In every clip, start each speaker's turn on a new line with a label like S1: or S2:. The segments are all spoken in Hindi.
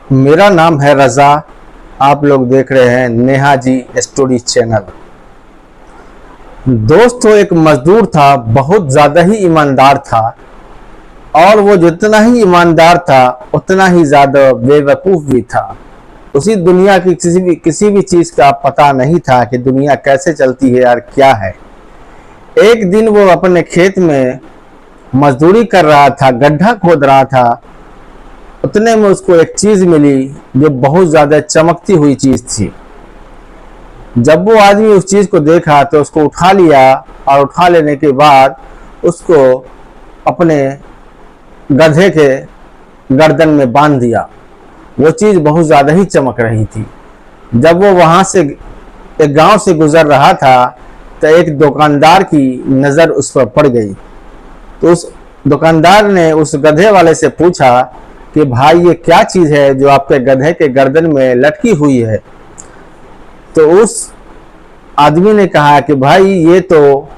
S1: मेरा नाम है रज़ा। आप लोग देख रहे हैं नेहा जी स्टोरी चैनल। दोस्तों, एक मजदूर था, बहुत ज़्यादा ही ईमानदार था और वो जितना ही ईमानदार था उतना ही ज़्यादा बेवकूफ़ भी था। उसी दुनिया की किसी भी चीज़ का पता नहीं था कि दुनिया कैसे चलती है और क्या है। एक दिन वो अपने खेत में मजदूरी कर रहा था, गड्ढा खोद रहा था। उतने में उसको एक चीज मिली जो बहुत ज्यादा चमकती हुई चीज थी। जब वो आदमी उस चीज को देखा तो उसको उठा लिया और उठा लेने के बाद उसको अपने गधे के गर्दन में बांध दिया। वो चीज बहुत ज्यादा ही चमक रही थी। जब वो वहां से एक गांव से गुजर रहा था तो एक दुकानदार की नजर उस पर पड़ गई। तो उस दुकानदार ने उस गधे वाले से पूछा कि भाई, ये क्या चीज है जो आपके गधे के गर्दन में लटकी हुई है? तो उस आदमी ने कहा कि भाई, ये तो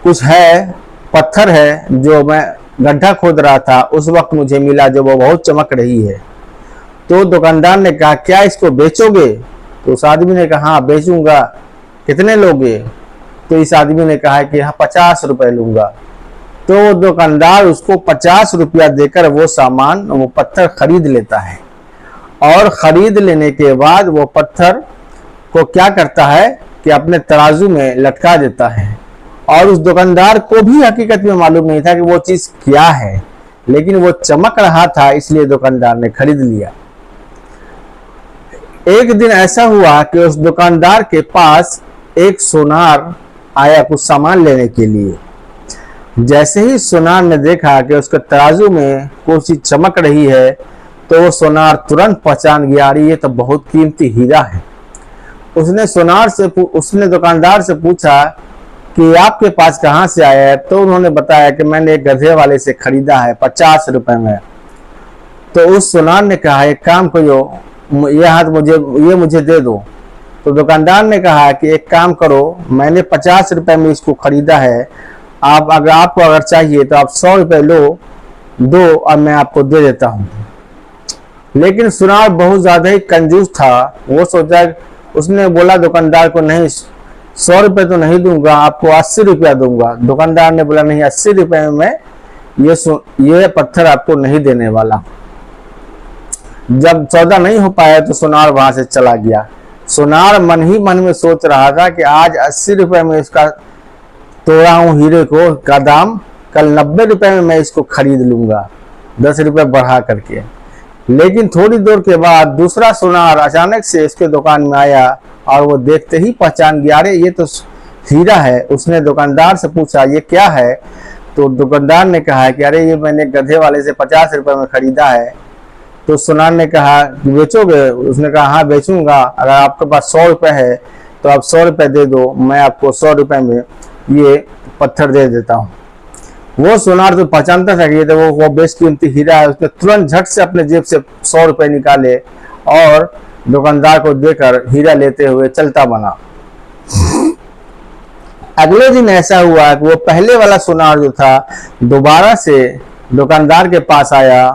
S1: कुछ है, पत्थर है जो मैं गड्ढा खोद रहा था उस वक्त मुझे मिला, जो वो बहुत चमक रही है। तो दुकानदार ने कहा, क्या इसको बेचोगे? तो उस आदमी ने कहा, हाँ बेचूंगा। कितने लोगे? तो इस आदमी ने कहा कि हाँ 50 रुपए लूंगा। तो दुकानदार उसको 50 रुपया देकर वो सामान, वो पत्थर खरीद लेता है और खरीद लेने के बाद वो पत्थर को क्या करता है कि अपने तराजू में लटका देता है। और उस दुकानदार को भी हकीकत में मालूम नहीं था कि वो चीज क्या है, लेकिन वो चमक रहा था इसलिए दुकानदार ने खरीद लिया। एक दिन ऐसा हुआ कि उस दुकानदार के पास एक सोनार आया कुछ सामान लेने के लिए। जैसे ही सोनार ने देखा कि उसके तराजू में कुछ चीज चमक रही है तो वो सोनार तुरंत पहचान गया, अरे ये तो बहुत कीमती हीरा है। उसने दुकानदार से पूछा कि आपके पास कहाँ से आया है? तो उन्होंने बताया कि मैंने एक गधे वाले से खरीदा है 50 रुपए में। तो उस सोनार ने कहा, एक काम करो, ये हाथ मुझे दे दो। तो दुकानदार ने कहा कि एक काम करो, मैंने 50 रुपए में इसको खरीदा है, आपको अगर चाहिए तो आप 100 रुपए दो और मैं आपको दे देता हूँ। लेकिन सुनार बहुत ज्यादा ही कंजूस था। वो सोचा, उसने बोला दुकानदार को, नहीं 100 रुपए तो नहीं दूंगा, आपको 80 रुपया दूंगा। दुकानदार ने बोला, नहीं 80 रुपए में मैं ये पत्थर आपको नहीं देने वाला। जब सौदा नहीं हो पाया तो सुनार वहां से चला गया। सुनार मन ही मन में सोच रहा था कि आज 80 रुपए में इसका तोड़ा हूं हीरे को का दाम, कल 90 रुपए में मैं इसको खरीद लूंगा 10 रुपए बढ़ा करके। लेकिन थोड़ी देर के बाद दूसरा सुनार अचानक से इसके दुकान में आया और वो देखते ही पहचान गया, अरे ये तो हीरा है। उसने दुकानदार से पूछा, ये क्या है? तो दुकानदार ने कहा कि अरे ये मैंने गधे वाले से 50 रुपए में खरीदा है। तो सुनार ने कहा, बेचोगे? उसने कहा, हाँ बेचूंगा, अगर आपके पास 100 रुपए है तो आप 100 रुपए दे दो, मैं आपको 100 रुपए में ये पत्थर दे देता हूँ। वो सोनार तो पहचानता था कि ये तो वो बेशकीमती हीरा है। उसने तुरंत झट से अपने जेब से 100 रुपए निकाले और दुकानदार को देकर हीरा लेते हुए चलता बना। अगले दिन ऐसा हुआ कि वो पहले वाला सोनार जो था दोबारा से दुकानदार के पास आया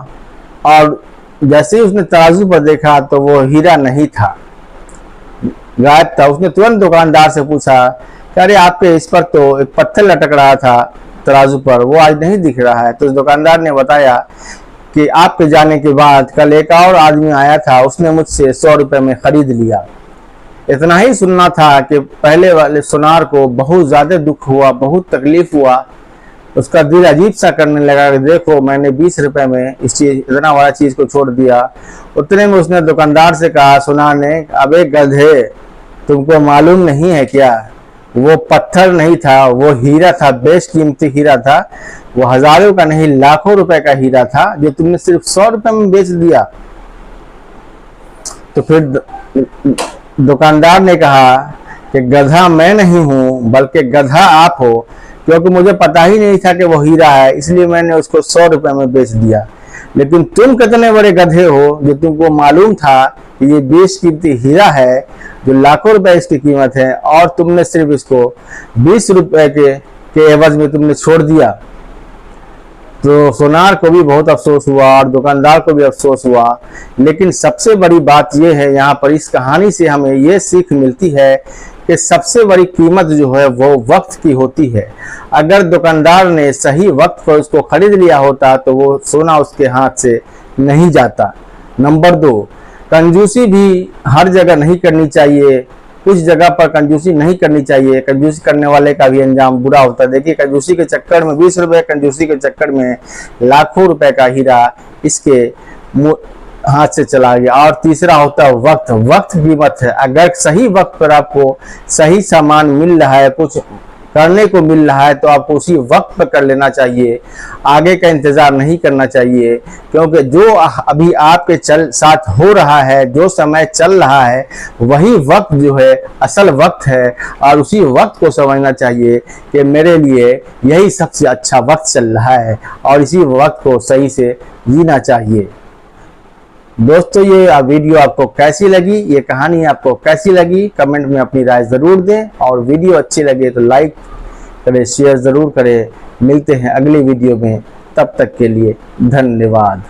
S1: और जैसे ही उसने तराजू पर देखा तो वो हीरा नहीं था, गायब था। उसने तुरंत दुकानदार से पूछा, अरे आपके इस पर तो एक पत्थर लटक रहा था तराजू पर, वो आज नहीं दिख रहा है। तो उस दुकानदार ने बताया कि आपके जाने के बाद कल एक और आदमी आया था, उसने मुझसे 100 रुपए में खरीद लिया। इतना ही सुनना था कि पहले वाले सुनार को बहुत ज्यादा दुख हुआ, बहुत तकलीफ हुआ। उसका दिल अजीब सा करने लगा कि देखो, मैंने 20 रुपए में इतना बड़ा चीज को छोड़ दिया। उतने में उसने दुकानदार से कहा, सुनार ने, अबे गधे, तुमको मालूम नहीं है क्या? वो पत्थर नहीं था, वो हीरा था, बेशकीमती हीरा था। वो हजारों का नहीं, लाखों रुपए का हीरा था जो तुमने सिर्फ 100 रुपए में बेच दिया। तो फिर दुकानदार ने कहा कि गधा मैं नहीं हूं, बल्कि गधा आप हो, क्योंकि मुझे पता ही नहीं था कि वो हीरा है, इसलिए मैंने उसको 100 रुपए में बेच दिया। लेकिन तुम कितने बड़े गधे हो जो तुमको मालूम था कि ये बेशकीमती हीरा है, जो लाखों रुपए इसकी कीमत है, और तुमने सिर्फ इसको 20 रुपए के एवज में तुमने छोड़ दिया। तो सोनार को भी बहुत अफसोस हुआ और दुकानदार को भी अफसोस हुआ। लेकिन सबसे बड़ी बात यह है, यहाँ पर इस कहानी से हमें ये सीख मिलती है कि सबसे बड़ी कीमत जो है वो वक्त की होती है। अगर दुकानदार ने सही वक्त पर उसको खरीद लिया होता तो वो सोना उसके हाथ से नहीं जाता। नंबर 2, कंजूसी भी हर जगह नहीं करनी चाहिए। कुछ जगह पर कंजूसी नहीं करनी चाहिए। कंजूसी करने वाले का भी अंजाम बुरा होता है। देखिए, कंजूसी के चक्कर में 20 रुपए, कंजूसी के चक्कर में लाखों रुपए का हीरा इसके हाथ से चला गया। और तीसरा होता है वक्त। वक्त कीमत है। अगर सही वक्त पर आपको सही सामान मिल रहा है, कुछ करने को मिल रहा है, तो आपको उसी वक्त पर कर लेना चाहिए। आगे का इंतजार नहीं करना चाहिए, क्योंकि जो अभी आपके साथ हो रहा है, जो समय चल रहा है, वही वक्त जो है असल वक्त है। और उसी वक्त को समझना चाहिए कि मेरे लिए यही सबसे अच्छा वक्त चल रहा है और इसी वक्त को सही से जीना चाहिए। दोस्तों, ये वीडियो आपको कैसी लगी, ये कहानी आपको कैसी लगी, कमेंट में अपनी राय ज़रूर दें। और वीडियो अच्छी लगे तो लाइक करें, शेयर ज़रूर करें। मिलते हैं अगली वीडियो में, तब तक के लिए धन्यवाद।